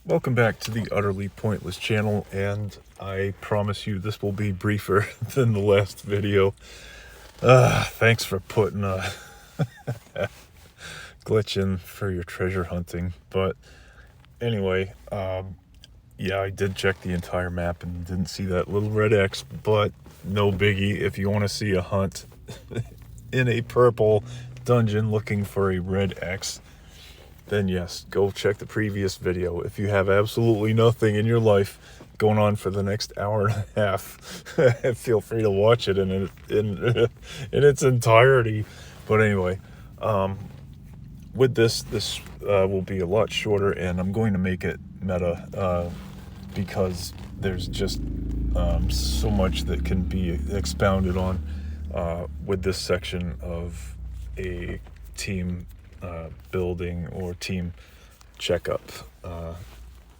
Welcome back to the Utterly Pointless channel, and I promise you this will be briefer than the last video. Thanks for putting a glitch in for your treasure hunting. But anyway, yeah, I did check the entire map and didn't see that little red X, but no biggie. If you want to see a hunt in a purple dungeon looking for a red X, then yes, go check the previous video. If you have absolutely nothing in your life going on for the next hour and a half, feel free to watch it in its entirety. But anyway, with this will be a lot shorter, and I'm going to make it meta because there's just so much that can be expounded on with this section of a team building or team checkup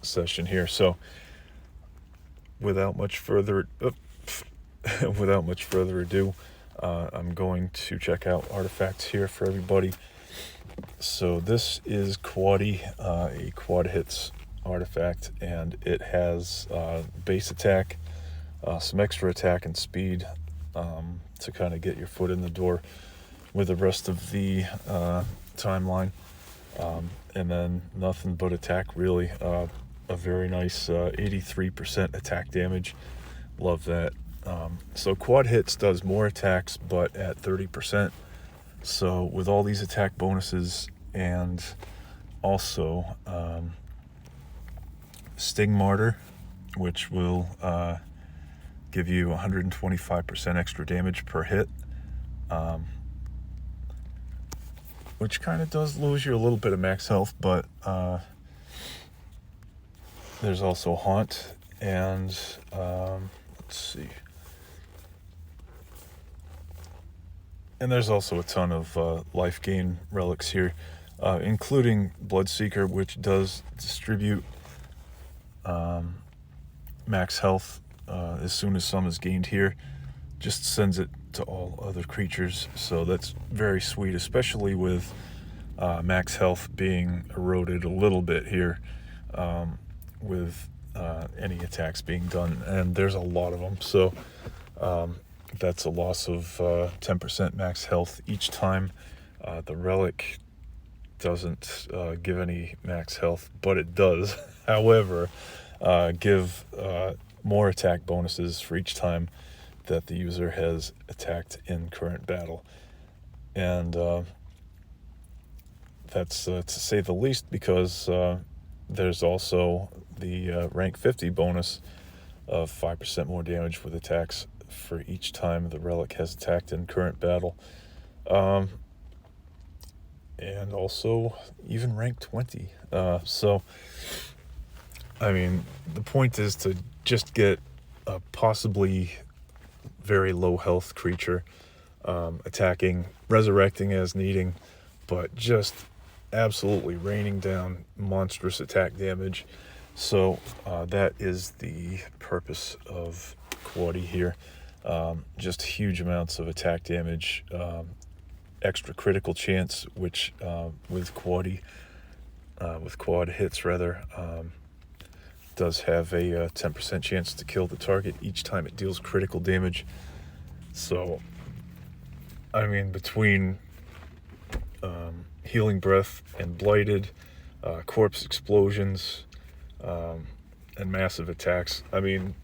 session here. So without much further ado, I'm going to check out artifacts here for everybody. So this is Quaddy, a quad hits artifact, and it has base attack, some extra attack and speed to kind of get your foot in the door with the rest of the timeline, and then nothing but attack, really. A very nice 83% attack damage. Love that. So quad hits does more attacks, but at 30%. So with all these attack bonuses and also Sting Martyr, which will give you 125% extra damage per hit, which kind of does lose you a little bit of max health, but there's also Haunt, and let's see. And there's also a ton of life gain relics here, including Bloodseeker, which does distribute max health as soon as some is gained here. Just sends it to all other creatures, so that's very sweet, especially with max health being eroded a little bit here with any attacks being done, and there's a lot of them. So that's a loss of 10% max health each time. The relic doesn't give any max health, but it does, however, give more attack bonuses for each time that the user has attacked in current battle. And that's to say the least, because there's also the rank 50 bonus of 5% more damage with attacks for each time the relic has attacked in current battle. And also even rank 20. So, I mean, the point is to just get a possibly very low health creature attacking, resurrecting as needing, but just absolutely raining down monstrous attack damage. So that is the purpose of Quaddy here. Just huge amounts of attack damage, extra critical chance, which with Quaddy, with quad hits rather, does have a 10% chance to kill the target each time it deals critical damage. So, I mean, between Healing Breath and Blighted, corpse explosions, and massive attacks, I mean,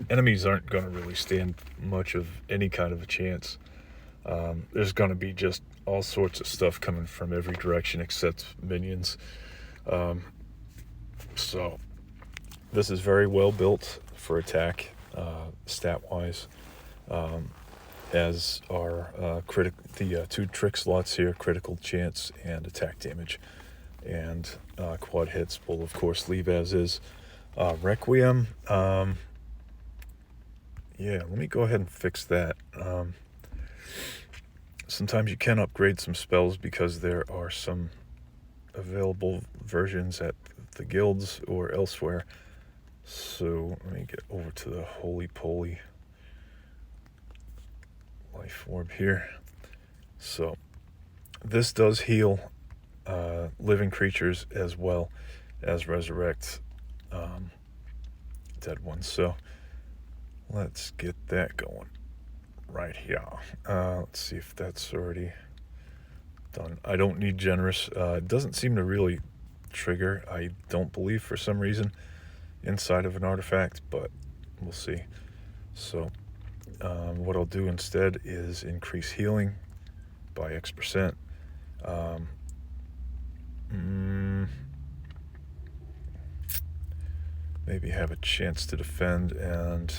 enemies aren't going to really stand much of any kind of a chance. There's going to be just all sorts of stuff coming from every direction except minions. So this is very well built for attack, stat-wise, as are the two trick slots here, critical chance and attack damage. And quad hits will, of course, leave as is. Requiem, yeah, let me go ahead and fix that. Sometimes you can upgrade some spells because there are some available versions at the guilds or elsewhere. So let me get over to the Holy Poly life orb here. So this does heal living creatures as well as resurrect dead ones. So let's get that going right here. Let's see if that's already done. I don't need generous. It doesn't seem to really trigger, I don't believe, for some reason, inside of an artifact, but we'll see. So what I'll do instead is increase healing by X%. Maybe have a chance to defend, and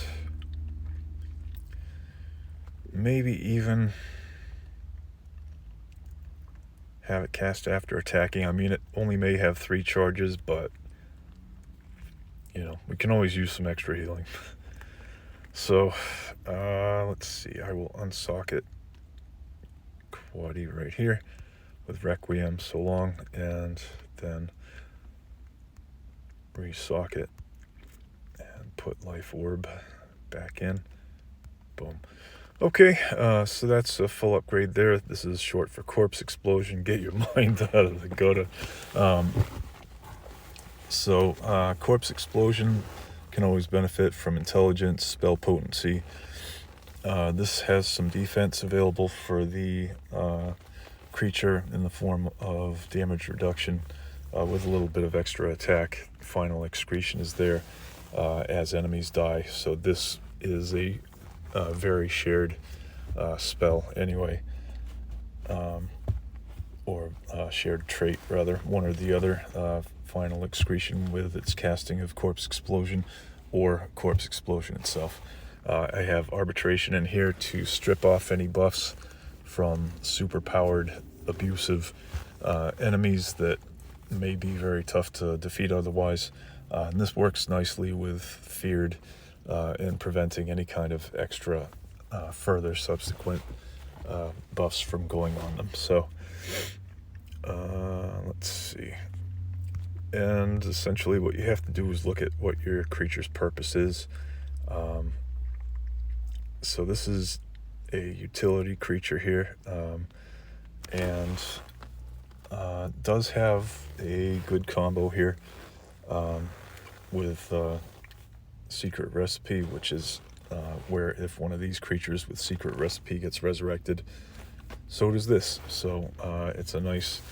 maybe even have it cast after attacking. I mean, it only may have 3 charges, but you know, we can always use some extra healing. So let's see, I will unsocket Quaddy right here with Requiem so long, and then resocket and put Life Orb back in. Boom. Okay, so that's a full upgrade there. This is short for Corpse Explosion. Get your mind out of the gutter. Corpse Explosion can always benefit from intelligence, spell potency. This has some defense available for the creature in the form of damage reduction with a little bit of extra attack. Final Excretion is there as enemies die. So this is a very shared spell anyway, or shared trait rather, one or the other. Final Excretion with its casting of Corpse Explosion, or Corpse Explosion itself. I have Arbitration in here to strip off any buffs from super-powered, abusive enemies that may be very tough to defeat otherwise. And this works nicely with Feared in preventing any kind of extra further subsequent buffs from going on them. So let's see. And essentially what you have to do is look at what your creature's purpose is. So this is a utility creature here, and does have a good combo here with Secret Recipe, which is where if one of these creatures with Secret Recipe gets resurrected, so does this. So it's a nice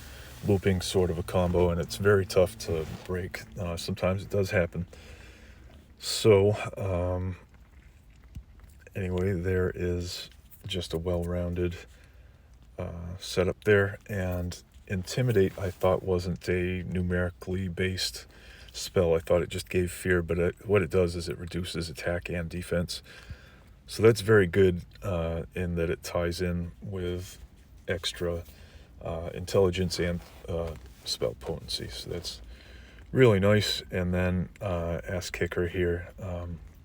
looping sort of a combo, and it's very tough to break. Sometimes it does happen. So anyway, there is just a well-rounded setup there. And Intimidate, I thought, wasn't a numerically based spell. I thought it just gave fear, but what it does is it reduces attack and defense. So that's very good in that it ties in with extra intelligence and spell potency. So that's really nice. And then Ass Kicker here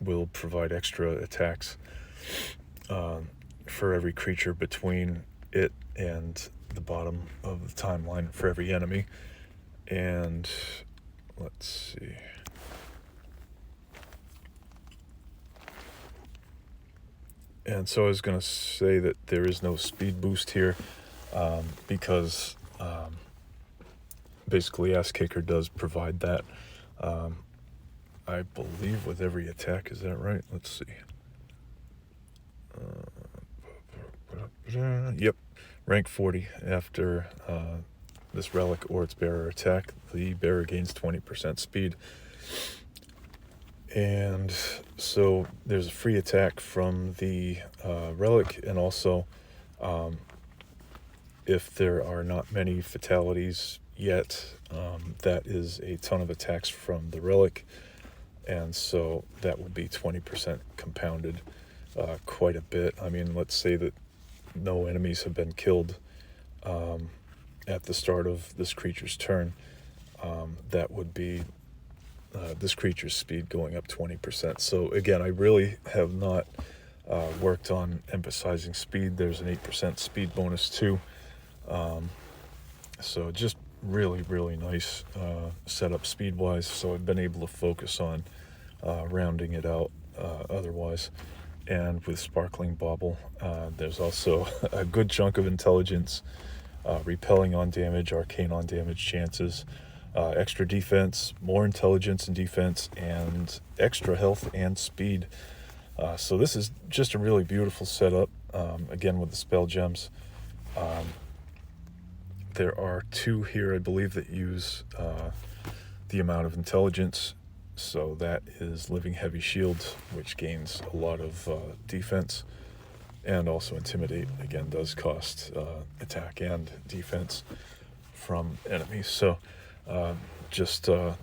will provide extra attacks for every creature between it and the bottom of the timeline for every enemy. And let's see. And so I was going to say that there is no speed boost here because basically Ass Kicker does provide that. I believe with every attack, is that right? Let's see. Yep, rank 40 after this relic or its bearer attack. The bearer gains 20% speed. And so there's a free attack from the relic, and also if there are not many fatalities yet, that is a ton of attacks from the relic, and so that will be 20% compounded, quite a bit. I mean, let's say that no enemies have been killed at the start of this creature's turn. That would be this creature's speed going up 20%. So again, I really have not worked on emphasizing speed. There's an 8% speed bonus too. So just really nice setup speed wise. So I've been able to focus on rounding it out otherwise. And with Sparkling Bauble, there's also a good chunk of intelligence, repelling on damage, arcane on damage chances, extra defense, more intelligence and defense, and extra health and speed. So this is just a really beautiful setup, again with the spell gems. There are 2 here, I believe, that use the amount of intelligence. So that is Living Heavy Shield, which gains a lot of defense. And also Intimidate, again, does cost attack and defense from enemies. So just on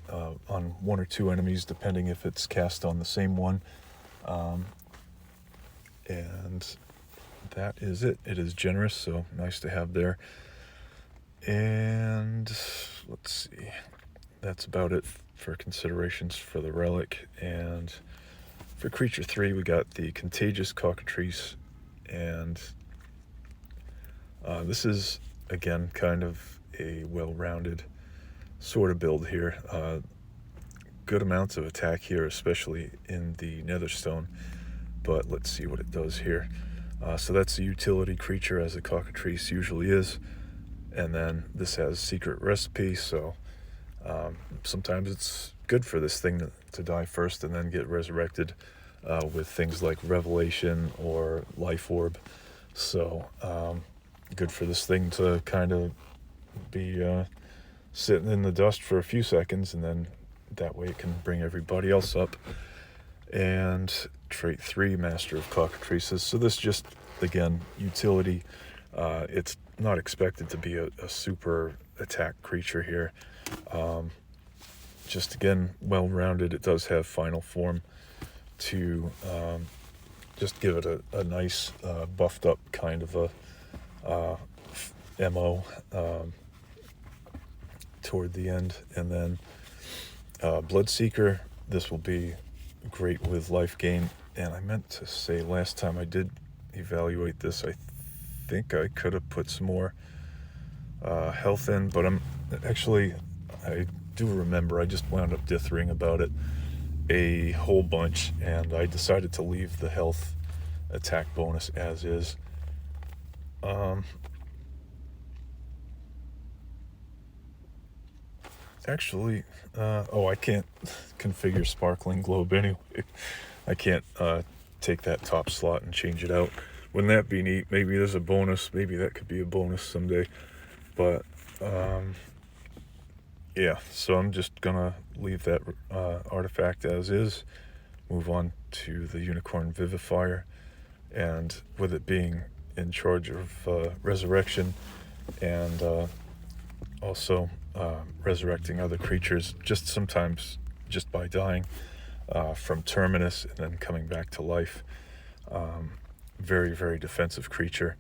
1 or 2 enemies, depending if it's cast on the same one. And that is it. It is generous, so nice to have there. And let's see. That's about it for considerations for the relic. And for creature 3, we got the Contagious Cockatrice. And this is, again, kind of a well-rounded sort of build here. Good amounts of attack here, especially in the Netherstone. But let's see what it does here. So that's a utility creature, as a cockatrice usually is. And then this has secret recipe, so sometimes it's good for this thing to die first and then get resurrected with things like Revelation or Life Orb. So good for this thing to kind of be sitting in the dust for a few seconds, and then that way it can bring everybody else up. And trait 3, Master of Cockatrices. So this just, again, utility. It's not expected to be a super attack creature here. Just, again, well-rounded. It does have final form to just give it a nice buffed up kind of a MO toward the end. And then Bloodseeker, this will be great with life gain. And I meant to say last time I did evaluate this, I think I could have put some more health in, but I do remember I just wound up dithering about it a whole bunch, and I decided to leave the health attack bonus as is. Actually, I can't configure Sparkling Globe anyway. I can't take that top slot and change it out. Wouldn't that be neat? Maybe there's a bonus. Maybe that could be a bonus someday. But, yeah, so I'm just gonna leave that artifact as is, move on to the Unicorn Vivifier, and with it being in charge of resurrection and also resurrecting other creatures, just sometimes just by dying from Terminus and then coming back to life. Very, very defensive creature.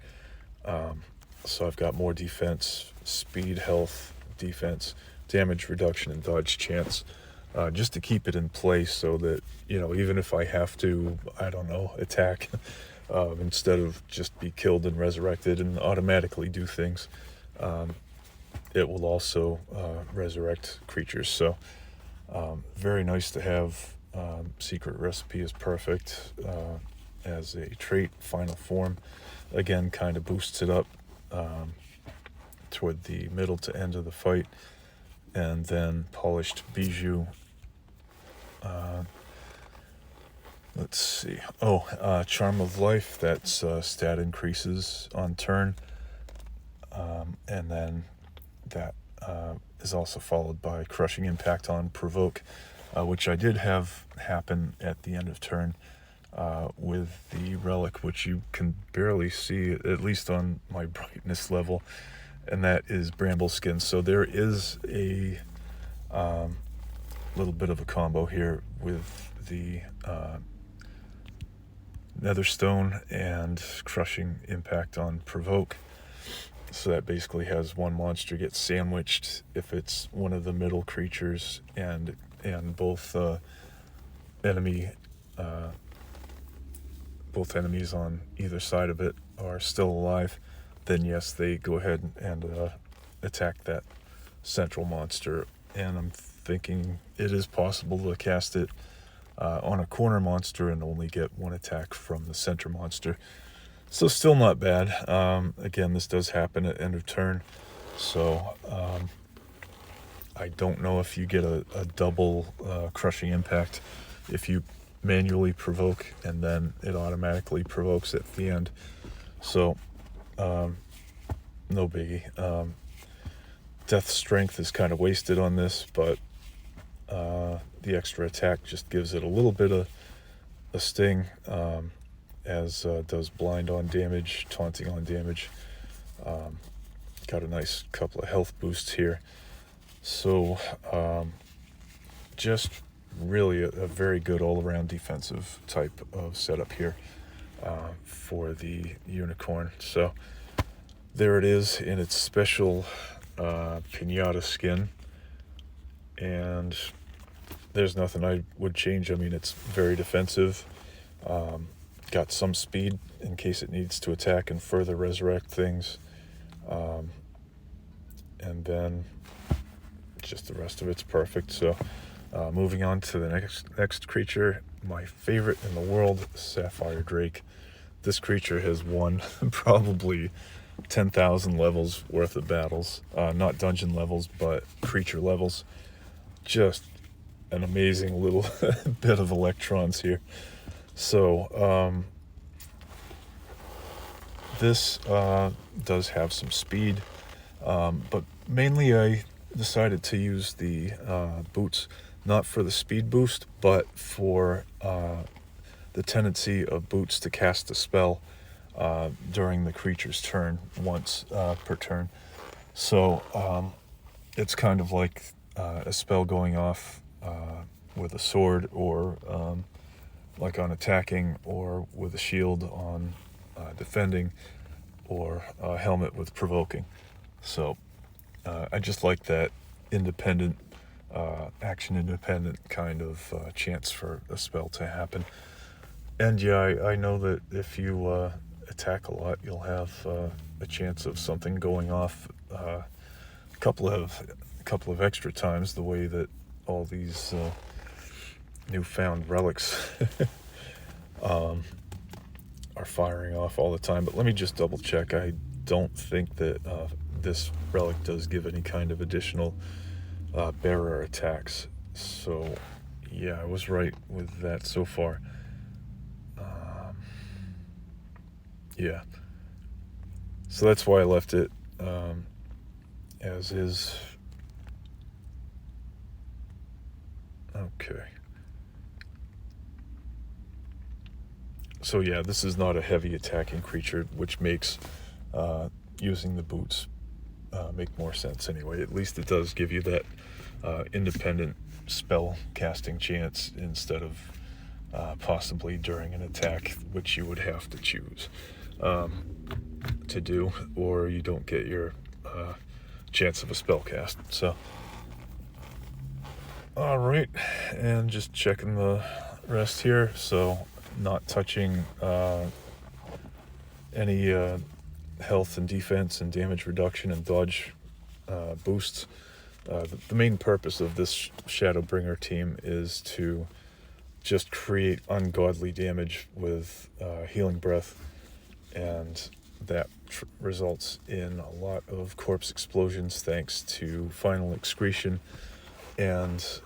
So I've got more defense, speed, health, defense, damage reduction, and dodge chance, just to keep it in place so that, even if I have to, attack instead of just be killed and resurrected and automatically do things, it will also resurrect creatures. So very nice to have. Secret Recipe is perfect as a trait. Final Form, again, kind of boosts it up toward the middle to end of the fight. And then Polished Bijou. Let's see. Charm of Life, that's stat increases on turn. And then that is also followed by Crushing Impact on Provoke, which I did have happen at the end of turn with the relic, which you can barely see, at least on my brightness level, and that is Bramble Skin. So there is a little bit of a combo here with the Netherstone and Crushing Impact on Provoke. So that basically has one monster get sandwiched if it's one of the middle creatures, and both enemies on either side of it are still alive. Then yes, they go ahead and attack that central monster. And I'm thinking it is possible to cast it on a corner monster and only get one attack from the center monster. So still not bad. Again, this does happen at end of turn. So I don't know if you get a double crushing impact if you manually provoke and then it automatically provokes at the end. So no biggie. Death strength is kind of wasted on this, but the extra attack just gives it a little bit of a sting, as does blind on damage, taunting on damage. Got a nice couple of health boosts here. So just really a very good all-around defensive type of setup here for the unicorn. So there it is in its special pinata skin, and there's nothing I would change. I mean, it's very defensive, got some speed in case it needs to attack and further resurrect things, and then just the rest of it's perfect. So moving on to the next creature, my favorite in the world, Sapphire Drake. This creature has won probably 10,000 levels worth of battles, not dungeon levels, but creature levels. Just an amazing little bit of electrons here. So this does have some speed, but mainly I decided to use the boots not for the speed boost, but for the tendency of boots to cast a spell during the creature's turn, once per turn. So it's kind of like a spell going off with a sword, or like on attacking, or with a shield on defending, or a helmet with provoking. So I just like that independent, action independent kind of chance for a spell to happen. And yeah, I know that if you attack a lot, you'll have a chance of something going off a couple of extra times, the way that all these newfound relics are firing off all the time. But let me just double check. I don't think that this relic does give any kind of additional bearer attacks. So yeah, I was right with that so far. Yeah, so that's why I left it as is. Okay. So yeah, this is not a heavy attacking creature, which makes using the boots make more sense anyway. At least it does give you that independent spell casting chance instead of possibly during an attack, which you would have to choose to do, or you don't get your chance of a spell cast. So all right, and just checking the rest here. So not touching any health and defense and damage reduction and dodge boosts. The main purpose of this Shadowbringer team is to just create ungodly damage with healing breath, and that results in a lot of corpse explosions thanks to final excretion and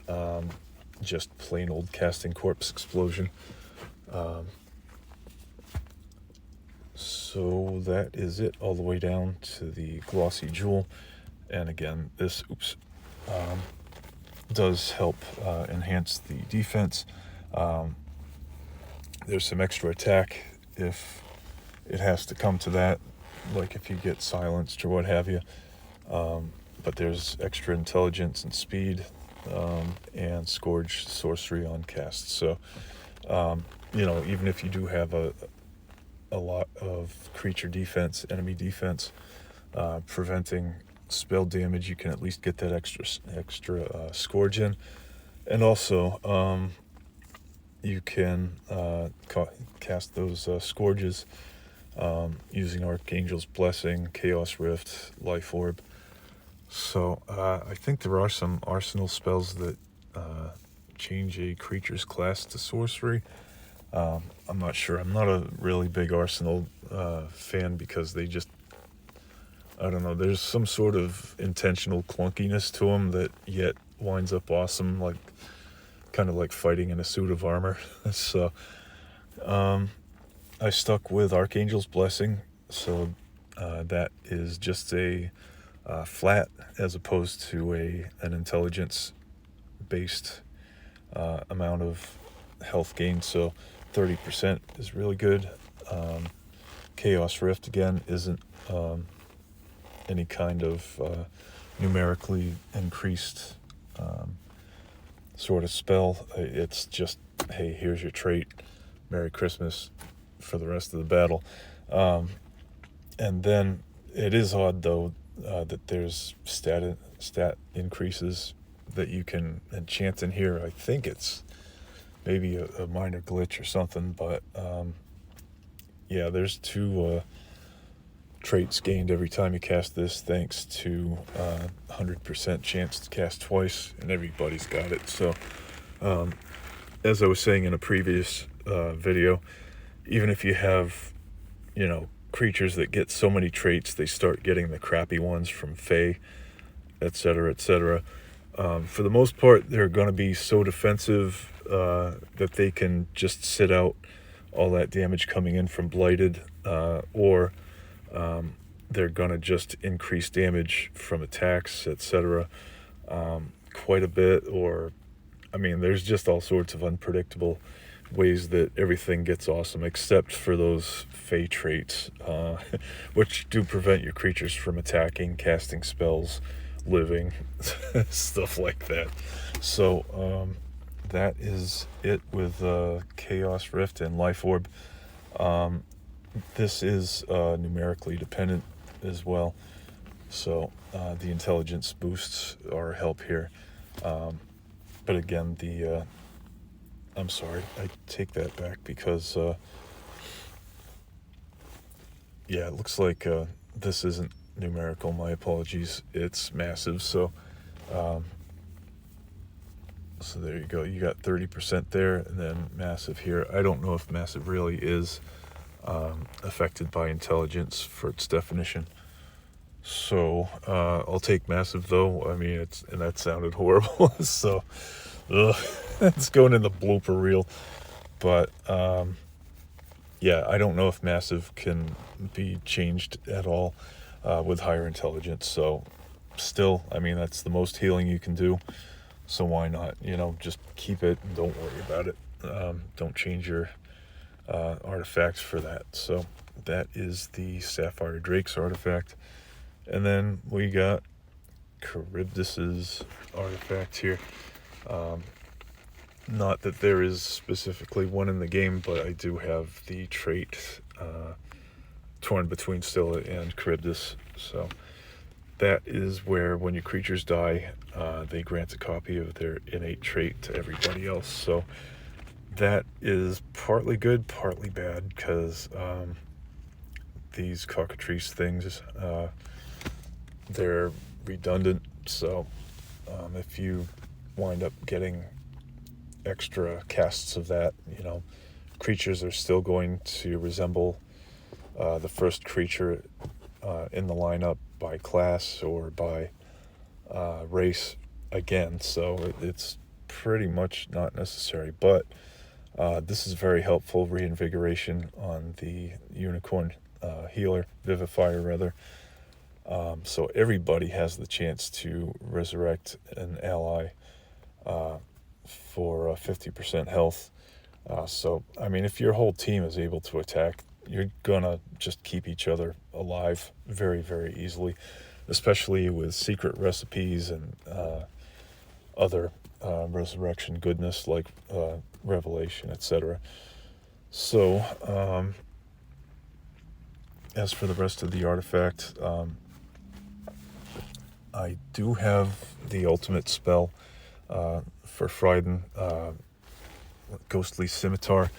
just plain old casting corpse explosion. So that is it all the way down to the glossy jewel. And again, this does help enhance the defense. There's some extra attack if it has to come to that, like if you get silenced or what have you. But there's extra intelligence and speed, and Scourge sorcery on casts. So, even if you do have a lot of creature defense, enemy defense, preventing spell damage, you can at least get that extra Scourge in. And also, you can cast those Scourges using Archangel's Blessing, Chaos Rift, Life Orb. So I think there are some arsenal spells that change a creature's class to sorcery. I'm not sure. I'm not a really big arsenal fan because they just I don't know, there's some sort of intentional clunkiness to them that yet winds up awesome, like kind of like fighting in a suit of armor. So I stuck with Archangel's Blessing, so that is just a flat as opposed to an intelligence based amount of health gain, so 30% is really good. Chaos Rift again isn't any kind of numerically increased sort of spell. It's just, hey, here's your trait, Merry Christmas for the rest of the battle. And then it is odd though that there's stat increases that you can enchant in here. I think it's maybe a minor glitch or something, but yeah, there's 2 traits gained every time you cast this, thanks to 100% chance to cast twice, and everybody's got it. So as I was saying in a previous video, even if you have, you know, creatures that get so many traits, they start getting the crappy ones from Fae, etc., etc. For the most part, they're going to be so defensive that they can just sit out all that damage coming in from Blighted, or they're going to just increase damage from attacks, etc. Quite a bit, or, I mean, there's just all sorts of unpredictable ways that everything gets awesome, except for those Fey traits, which do prevent your creatures from attacking, casting spells, living, stuff like that. So that is it with Chaos Rift and Life Orb. This is numerically dependent as well, so the intelligence boosts are help here. But again, I'm sorry, I take that back, because yeah, it looks like this isn't numerical. My apologies. It's massive. So so there you go. You got 30% there, and then massive here. I don't know if massive really is affected by intelligence for its definition. So I'll take massive though. I mean, and that sounded horrible. So it's going in the blooper reel. But yeah, I don't know if massive can be changed at all with higher intelligence. So still, I mean, that's the most healing you can do. So why not, you know, just keep it and don't worry about it. Don't change your artifacts for that. So that is the Sapphire Drake's artifact. And then we got Charybdis's artifact here. Not that there is specifically one in the game, but I do have the trait Torn Between Scylla and Charybdis. So that is where, when your creatures die, they grant a copy of their innate trait to everybody else. So that is partly good, partly bad, because these cockatrice things, they're redundant. So if you wind up getting extra casts of that, you know, creatures are still going to resemble the first creature in the lineup by class or by race again. So it's pretty much not necessary, but this is very helpful reinvigoration on the unicorn healer, vivifier rather. So everybody has the chance to resurrect an ally for 50% health. So, I mean, if your whole team is able to attack, you're gonna just keep each other alive very, very easily, especially with secret recipes and other resurrection goodness like revelation, etc. So, as for the rest of the artifact, I do have the ultimate spell for Fryden, Ghostly Scimitar,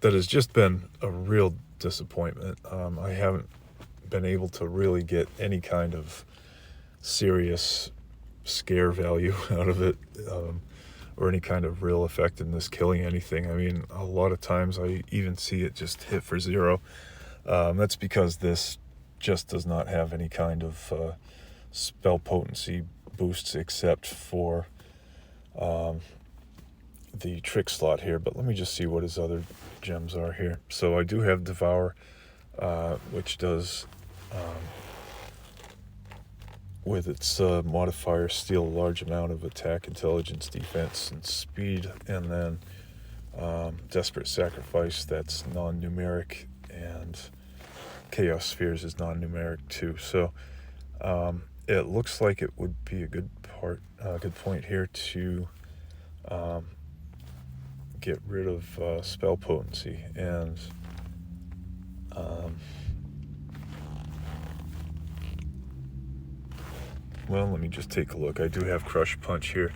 that has just been a real disappointment. I haven't been able to really get any kind of serious scare value out of it, or any kind of real effectiveness killing anything. I mean, a lot of times I even see it just hit for 0. That's because this just does not have any kind of spell potency boosts except for the trick slot here. But let me just see what his other gems are here. So I do have Devour, which does, with its modifier, steal a large amount of attack, intelligence, defense, and speed. And then Desperate Sacrifice, that's non-numeric, and Chaos Spheres is non-numeric too. So it looks like it would be a good point here to get rid of spell potency. And well, let me just take a look. I do have Crush Punch here,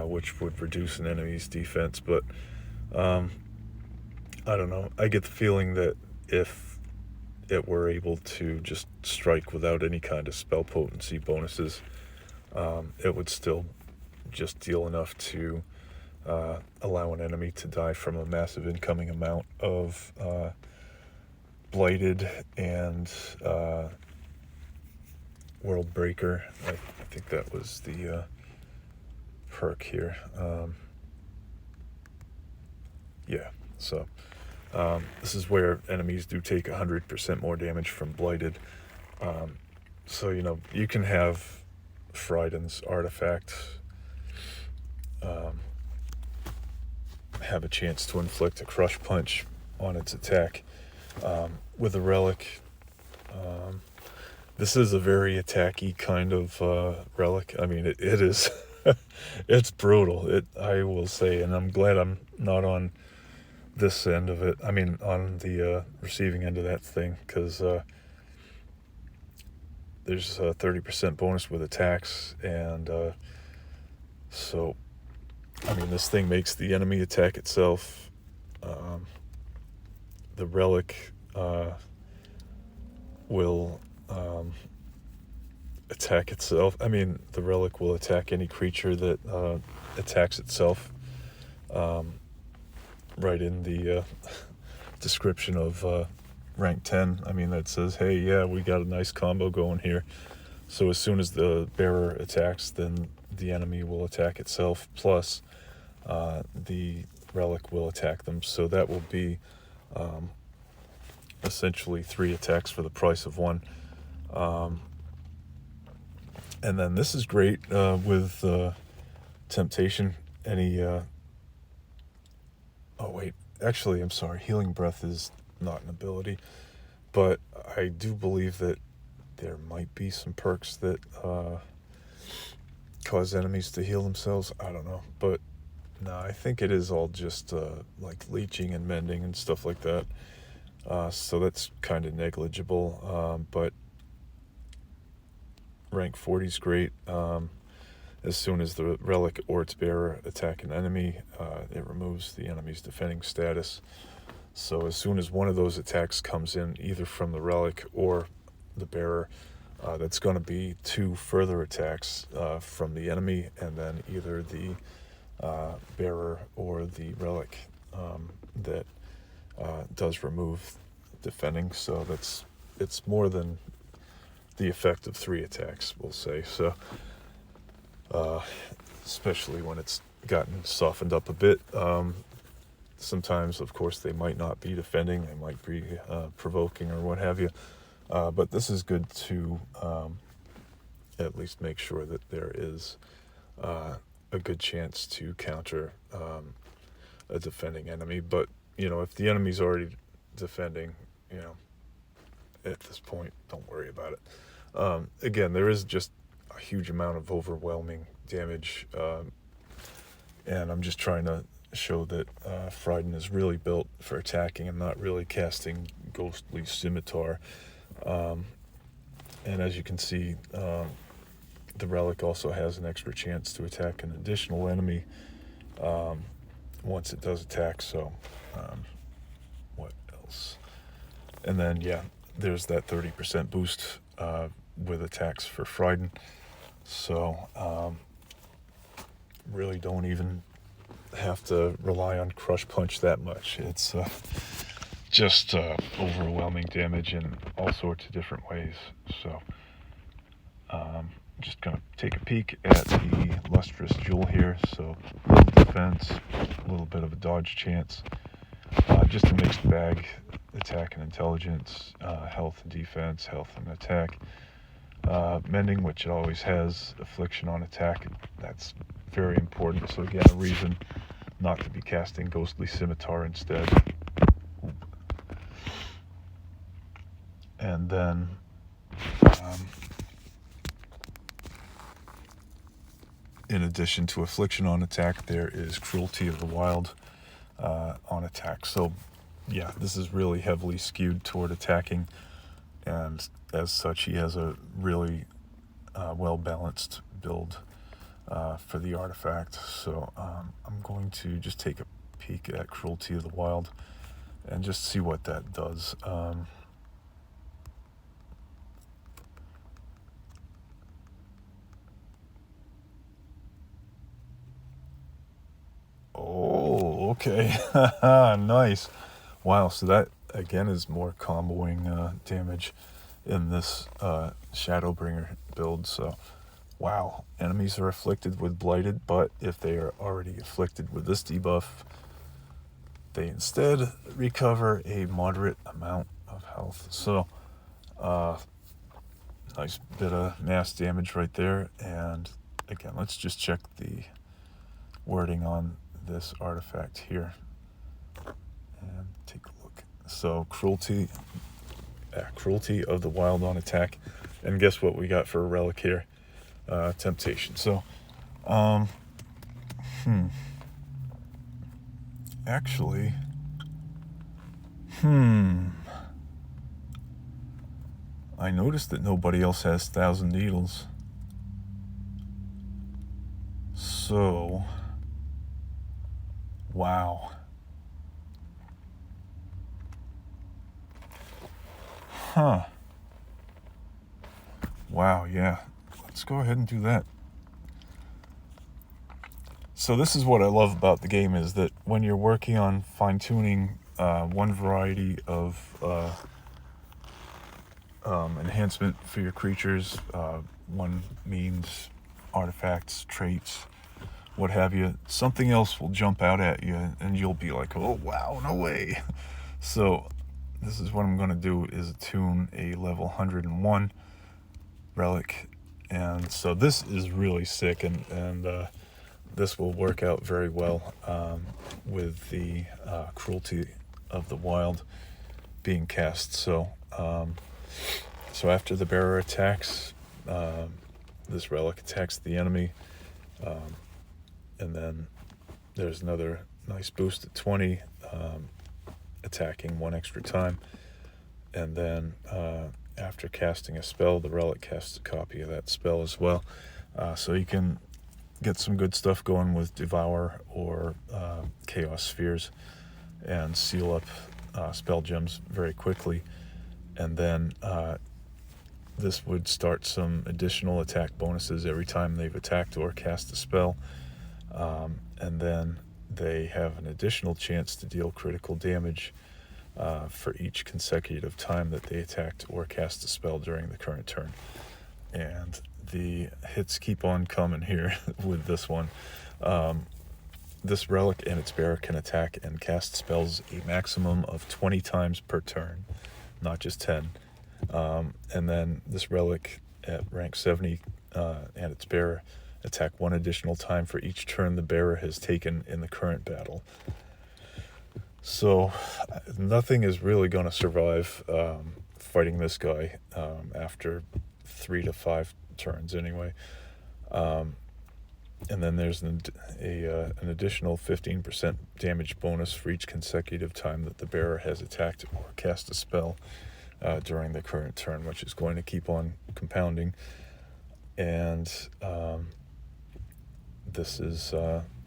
which would reduce an enemy's defense, but I don't know. I get the feeling that if it were able to just strike without any kind of spell potency bonuses, it would still just deal enough to allow an enemy to die from a massive incoming amount of Blighted and World Breaker. I think that was the perk here. Yeah, so this is where enemies do take 100% more damage from Blighted. So, you can have Fryden's artifact have a chance to inflict a Crush Punch on its attack with a relic. This is a very attacky kind of relic. I mean, it is it's brutal, I will say, and I'm glad I'm not on this end of it. I mean, on the receiving end of that thing, because there's a 30% bonus with attacks, and so, I mean, this thing makes the enemy attack itself. The relic will attack itself. I mean, the relic will attack any creature that attacks itself. Right in the description of rank 10, I mean, that says, hey, yeah, we got a nice combo going here. So as soon as the bearer attacks, then the enemy will attack itself, plus the relic will attack them. So that will be essentially 3 attacks for the price of 1. And then this is great with Temptation. Any oh wait, actually, I'm sorry, Healing Breath is not an ability, but I do believe that there might be some perks that cause enemies to heal themselves. I don't know, but no, I think it is all just like leeching and mending and stuff like that. So that's kind of negligible, but rank 40 is great. As soon as the relic or its bearer attack an enemy, it removes the enemy's defending status. So as soon as one of those attacks comes in, either from the relic or the bearer, that's going to be 2 further attacks from the enemy, and then either the bearer or the relic that does remove defending. So it's more than the effect of 3 attacks, we'll say. So especially when it's gotten softened up a bit. Sometimes, of course, they might not be defending, they might be provoking or what have you. But this is good to at least make sure that there is a good chance to counter a defending enemy. But, if the enemy's already defending, at this point, don't worry about it. Again, there is just a huge amount of overwhelming damage, and I'm just trying to show that Fryden is really built for attacking and not really casting Ghostly Scimitar. And as you can see, the relic also has an extra chance to attack an additional enemy once it does attack. So what else? And then, yeah, there's that 30% boost with attacks for Fryden. So really don't even have to rely on Crush Punch that much. It's just overwhelming damage in all sorts of different ways. So just gonna take a peek at the lustrous jewel here. So a little defense, a little bit of a dodge chance, just a mixed bag, attack and intelligence, health and defense, health and attack. Mending, which it always has, affliction on attack, that's very important. So again, a reason not to be casting Ghostly Scimitar instead. And then in addition to affliction on attack, there is Cruelty of the Wild on attack. So yeah, this is really heavily skewed toward attacking, and as such he has a really well balanced build for the artifact. So I'm going to just take a peek at Cruelty of the Wild and just see what that does. Oh, okay. Nice. Wow, so that again is more comboing damage in this Shadowbringer build. So wow, enemies are afflicted with Blighted, but if they are already afflicted with this debuff, they instead recover a moderate amount of health. So nice bit of mass damage right there. And again, let's just check the wording on this artifact here and take a look. So cruelty of the Wild on attack, and guess what we got for a relic here? Temptation. So actually I noticed that nobody else has 1,000 Needles, so wow. Wow, yeah. Let's go ahead and do that. So this is what I love about the game, is that when you're working on fine-tuning one variety of enhancement for your creatures, one means artifacts, traits, what have you, something else will jump out at you and you'll be like, oh wow, no way. So this is what I'm going to do, is attune a level 101 relic. And so this is really sick, and this will work out very well with the Cruelty of the Wild being cast. So so after the bearer attacks, this relic attacks the enemy, and then there's another nice boost at 20, attacking one extra time, and then after casting a spell, the relic casts a copy of that spell as well. So you can get some good stuff going with Devour or Chaos Spheres and seal up spell gems very quickly. And then this would start some additional attack bonuses every time they've attacked or cast a spell. And then they have an additional chance to deal critical damage for each consecutive time that they attacked or cast a spell during the current turn. And the hits keep on coming here with this one. This relic and its bearer can attack and cast spells a maximum of 20 times per turn, not just 10. And then this relic at rank 70 and its bearer attack one additional time for each turn the bearer has taken in the current battle. So nothing is really going to survive fighting this guy after 3 to 5 turns anyway. And then there's an additional 15% damage bonus for each consecutive time that the bearer has attacked or cast a spell during the current turn, which is going to keep on compounding. And this is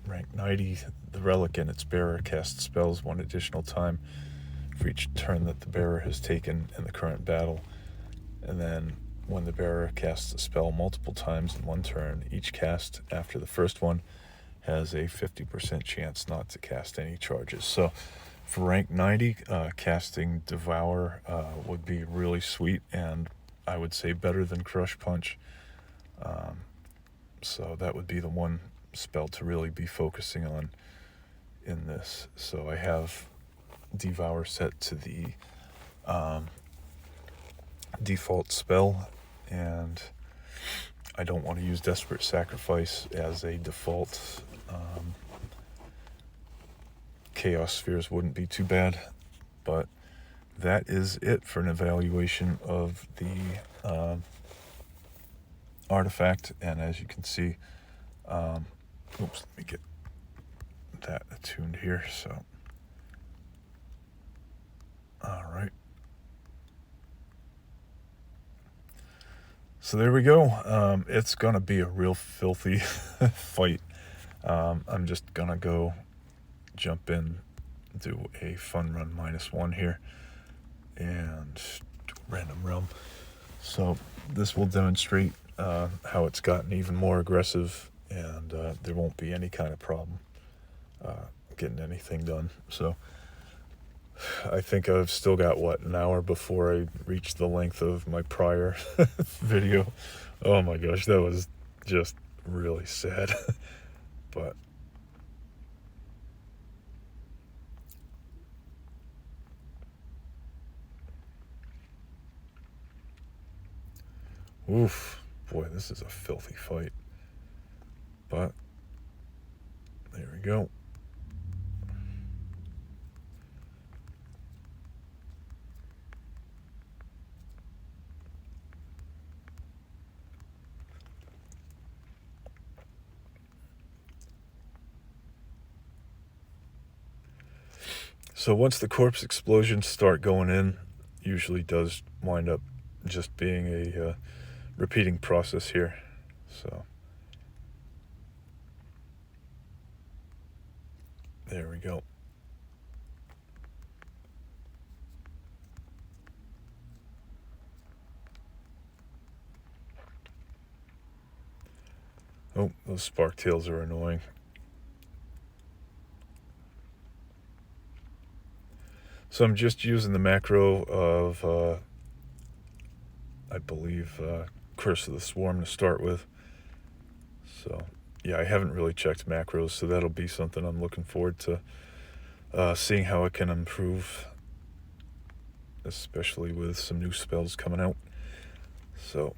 rank 90. The relic and its bearer casts spells one additional time for each turn that the bearer has taken in the current battle. And then when the bearer casts a spell multiple times in one turn, each cast after the first one has a 50% chance not to cast any charges. So For rank 90, casting Devour would be really sweet, and I would say better than Crush Punch. So that would be the one spell to really be focusing on in this. So I have Devour set to the default spell, and I don't want to use Desperate Sacrifice as a default. Chaos Spheres wouldn't be too bad, but that is it for an evaluation of the artifact. And as you can see, oops, let me get that attuned here. So, all right. So there we go. It's gonna be a real filthy fight. I'm just gonna go jump in, do a fun run -1 here, and random realm. So this will demonstrate how it's gotten even more aggressive, and there won't be any kind of problem getting anything done. So I think I've still got, an hour before I reach the length of my prior video. Oh my gosh, that was just really sad. But oof, boy, this is a filthy fight. But there we go. So once the corpse explosions start going in, usually does wind up just being a repeating process here. So there we go. Oh, those spark tails are annoying. So I'm just using the macro of, I believe, Curse of the Swarm to start with. So, yeah, I haven't really checked macros, so that'll be something I'm looking forward to seeing how it can improve, especially with some new spells coming out. So,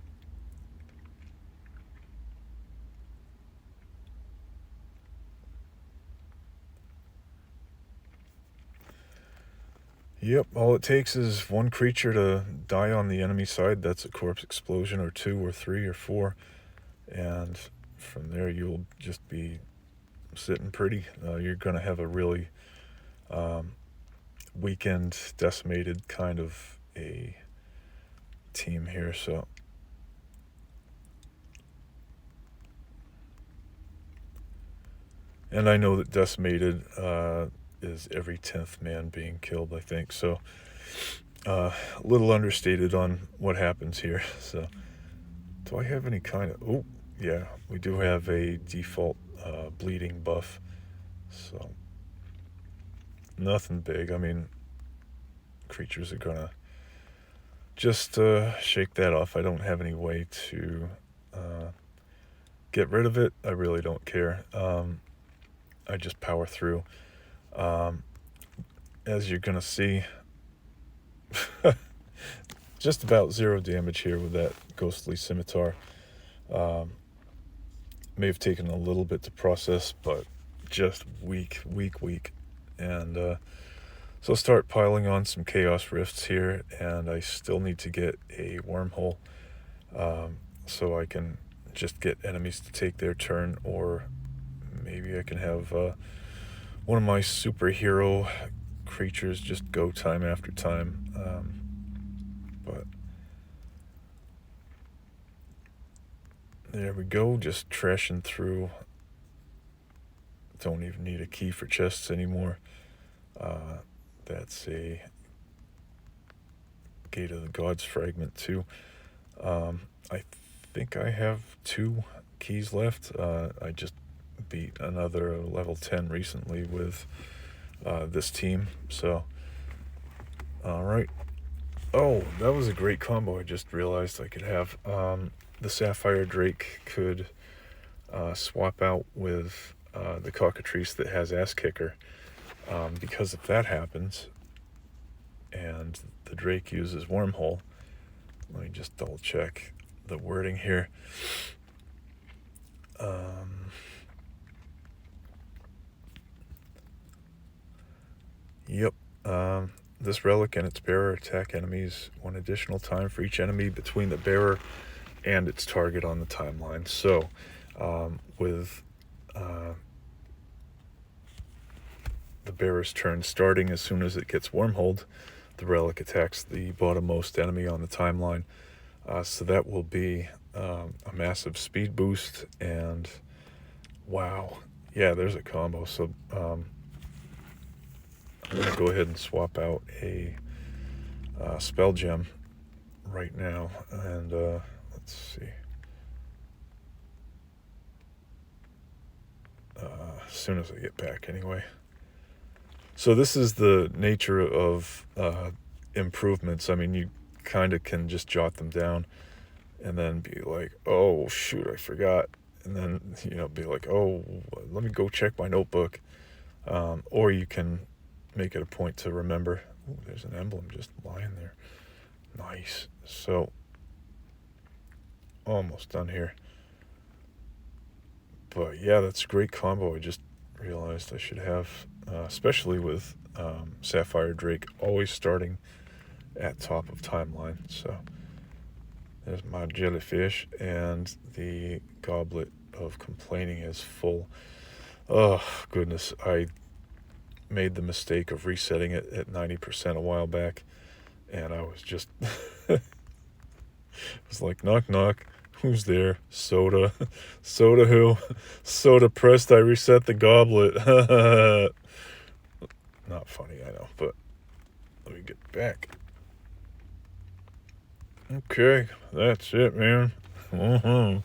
yep, all it takes is one creature to die on the enemy side. That's a corpse explosion, or 2 or 3 or 4. And from there, you'll just be sitting pretty. You're going to have a really weakened, decimated kind of a team here. So and I know that decimated is every 10th man being killed, I think. So a little understated on what happens here. So do I have any kind of... Oh, yeah, we do have a default bleeding buff. So nothing big. I mean, creatures are gonna just shake that off. I don't have any way to get rid of it. I really don't care. I just power through. As you're gonna see, just about 0 damage here with that ghostly scimitar. May have taken a little bit to process, but just weak. And so I'll start piling on some Chaos Rifts here, and I still need to get a Wormhole so I can just get enemies to take their turn, or maybe I can have one of my superhero creatures just go time after time. But there we go, just trashing through. Don't even need a key for chests anymore. That's a Gate of the Gods fragment too. I think I have 2 keys left. I just beat another level 10 recently with this team. So, all right. Oh, that was a great combo. I just realized I could have. The Sapphire Drake could swap out with the Cockatrice that has Ass Kicker. Because if that happens, and the Drake uses Wormhole, let me just double check the wording here. Yep. This relic and its bearer attack enemies one additional time for each enemy between the bearer and its target on the timeline. So, with the bearer's turn starting as soon as it gets wormholed, the relic attacks the bottommost enemy on the timeline. So that will be a massive speed boost, and wow, yeah, there's a combo. So I'm gonna go ahead and swap out a spell gem right now, and let's see. As soon as I get back, anyway. So this is the nature of improvements. I mean, you kind of can just jot them down and then be like, oh shoot, I forgot, and then be like, oh, let me go check my notebook, or you can make it a point to remember. Ooh, there's an emblem just lying there. Nice. So almost done here, but yeah, that's a great combo. I just realized I should have, especially with Sapphire Drake always starting at top of timeline. So there's my jellyfish, and the goblet of complaining is full. Oh goodness, I made the mistake of resetting it at 90% a while back, and I was just it was like, knock knock, who's there? Soda. Soda who? Soda pressed I reset the goblet. Not funny, I know, but let me get back. Okay, that's it, man. Oh.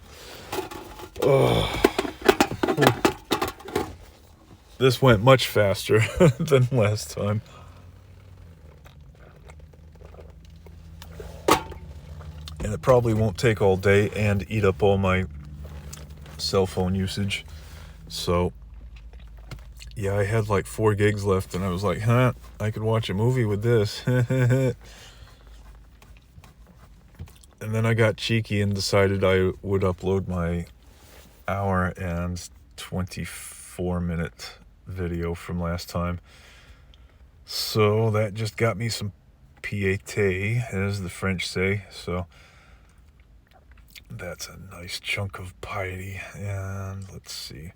This went much faster than last time. And it probably won't take all day and eat up all my cell phone usage. So, yeah, I had like 4 gigs left, and I was like, I could watch a movie with this. And then I got cheeky and decided I would upload my hour and 24-minute video from last time. So that just got me some piété, as the French say. So that's a nice chunk of piety. And let's see,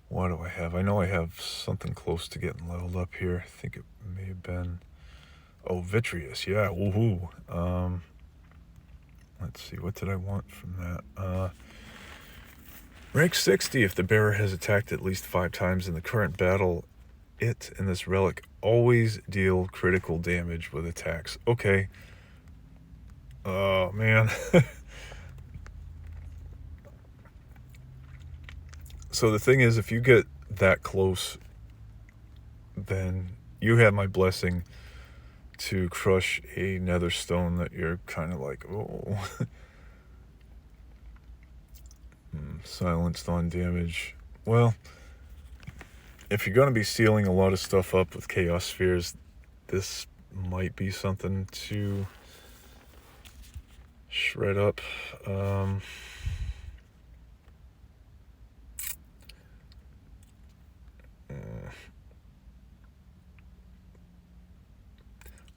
what do I have? I know I have something close to getting leveled up here. I think it may have been, oh, Vitreous. Yeah, woohoo. Let's see, what did I want from that? Rank 60, if the bearer has attacked at least 5 times in the current battle, it and this relic always deal critical damage with attacks. Okay. Oh, man. So the thing is, if you get that close, then you have my blessing to crush a nether stone that you're kind of like, oh. Silenced on damage. Well, if you're going to be sealing a lot of stuff up with Chaos Spheres, this might be something to shred up.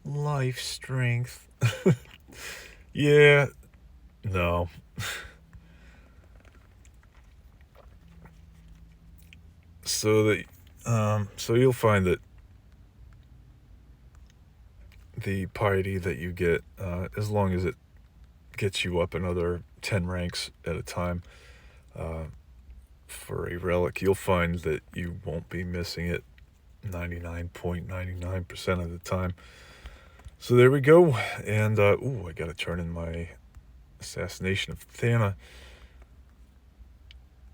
Life strength. Yeah. No. So you'll find that the piety that you get, as long as it gets you up another 10 ranks at a time, for a relic, you'll find that you won't be missing it 99.99% of the time. So there we go. And I gotta turn in my Assassination of Thana,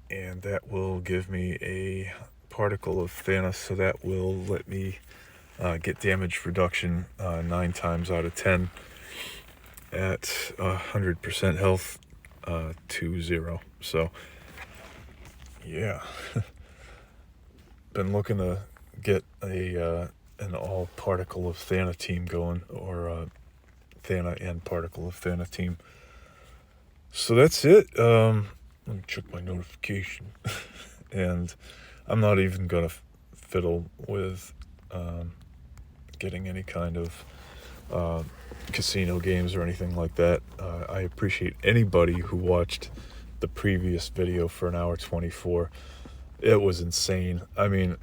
and that will give me a particle of Thanos, so that will let me get damage reduction 9 times out of 10 at 100% health to 0. So yeah, been looking to get an all particle of Thana team going, or Thana and particle of Thana team. So that's it. Let me check my notification. And I'm not even gonna fiddle with getting any kind of casino games or anything like that. I appreciate anybody who watched the previous video for an hour 24. It was insane. I mean,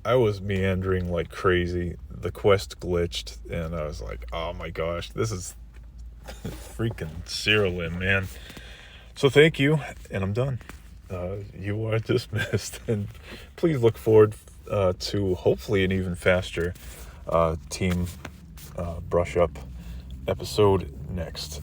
I was meandering like crazy. The quest glitched, and I was like, oh my gosh, this is freaking Siralim, man. So thank you, and I'm done. You are dismissed, and please look forward to hopefully an even faster team brush up episode next.